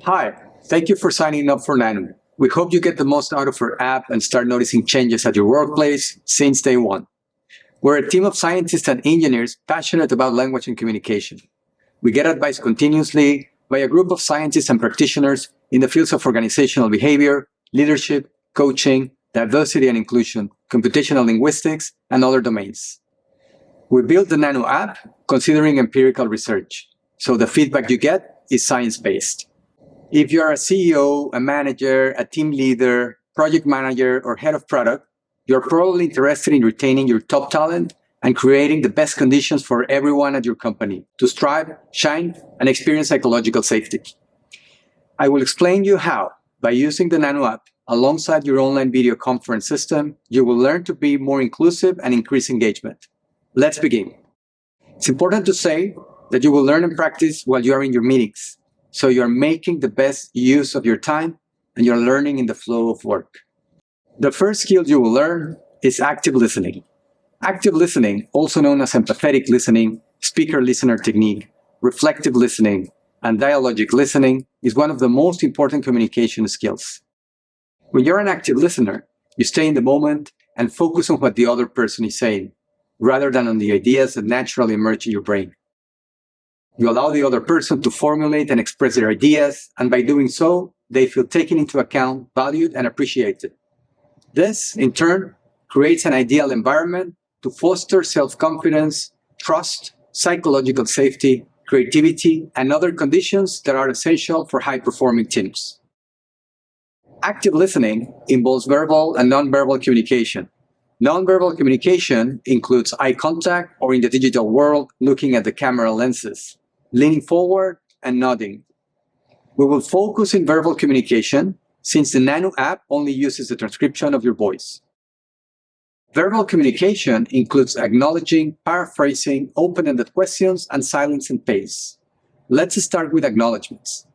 Hi, thank you for signing up for Nano. We hope you get the most out of our app and start noticing changes at your workplace since day one. We're a team of scientists and engineers passionate about language and communication. We get advice continuously by a group of scientists and practitioners in the fields of organizational behavior, leadership, coaching, diversity and inclusion, computational linguistics, and other domains. We built the Nano app considering empirical research, so the feedback you get is science-based. If you are a CEO, a manager, a team leader, project manager, or head of product, you're probably interested in retaining your top talent and creating the best conditions for everyone at your company to strive, shine, and experience psychological safety. I will explain you how, by using the Nano app alongside your online video conference system, you will learn to be more inclusive and increase engagement. Let's begin. It's important to say that you will learn and practice while you are in your meetings, so you're making the best use of your time and you're learning in the flow of work. The first skill you will learn is active listening. Active listening, also known as empathetic listening, speaker-listener technique, reflective listening, and dialogic listening, is one of the most important communication skills. When you're an active listener, you stay in the moment and focus on what the other person is saying, rather than on the ideas that naturally emerge in your brain. You allow the other person to formulate and express their ideas, and by doing so, they feel taken into account, valued, and appreciated. This, in turn, creates an ideal environment to foster self-confidence, trust, psychological safety, creativity, and other conditions that are essential for high-performing teams. Active listening involves verbal and nonverbal communication. Nonverbal communication includes eye contact, or in the digital world, looking at the camera lenses, leaning forward, and nodding. We will focus in verbal communication since the Nano app only uses the transcription of your voice. Verbal communication includes acknowledging, paraphrasing, open-ended questions, and silence and pace. Let's start with acknowledgements.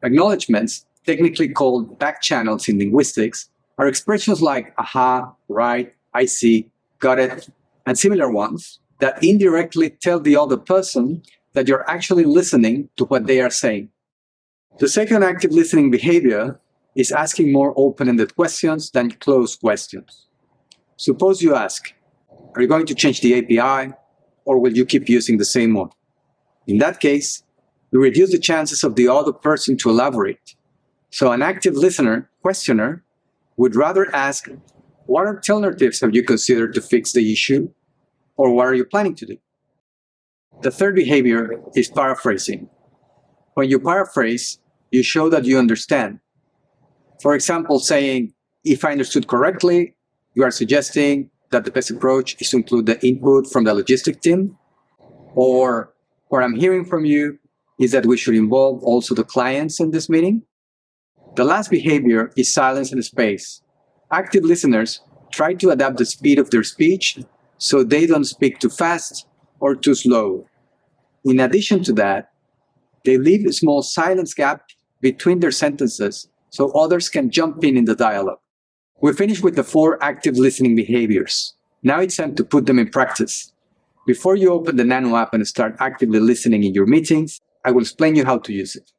Acknowledgements, technically called back channels in linguistics, are expressions like aha, right, I see, got it, and similar ones that indirectly tell the other person that you're actually listening to what they are saying. The second active listening behavior is asking more open-ended questions than closed questions. Suppose you ask, are you going to change the API, or will you keep using the same one? In that case, you reduce the chances of the other person to elaborate. So an active listener, questioner, would rather ask, what alternatives have you considered to fix the issue, or what are you planning to do? The third behavior is paraphrasing. When you paraphrase, you show that you understand. For example, saying, if I understood correctly, you are suggesting that the best approach is to include the input from the logistic team, or what I'm hearing from you is that we should involve also the clients in this meeting. The last behavior is silence and space. Active listeners try to adapt the speed of their speech so they don't speak too fast or too slow. In addition to that, they leave a small silence gap between their sentences so others can jump in the dialogue. We finished with the 4 active listening behaviors. Now it's time to put them in practice. Before you open the Nano app and start actively listening in your meetings, I will explain you how to use it.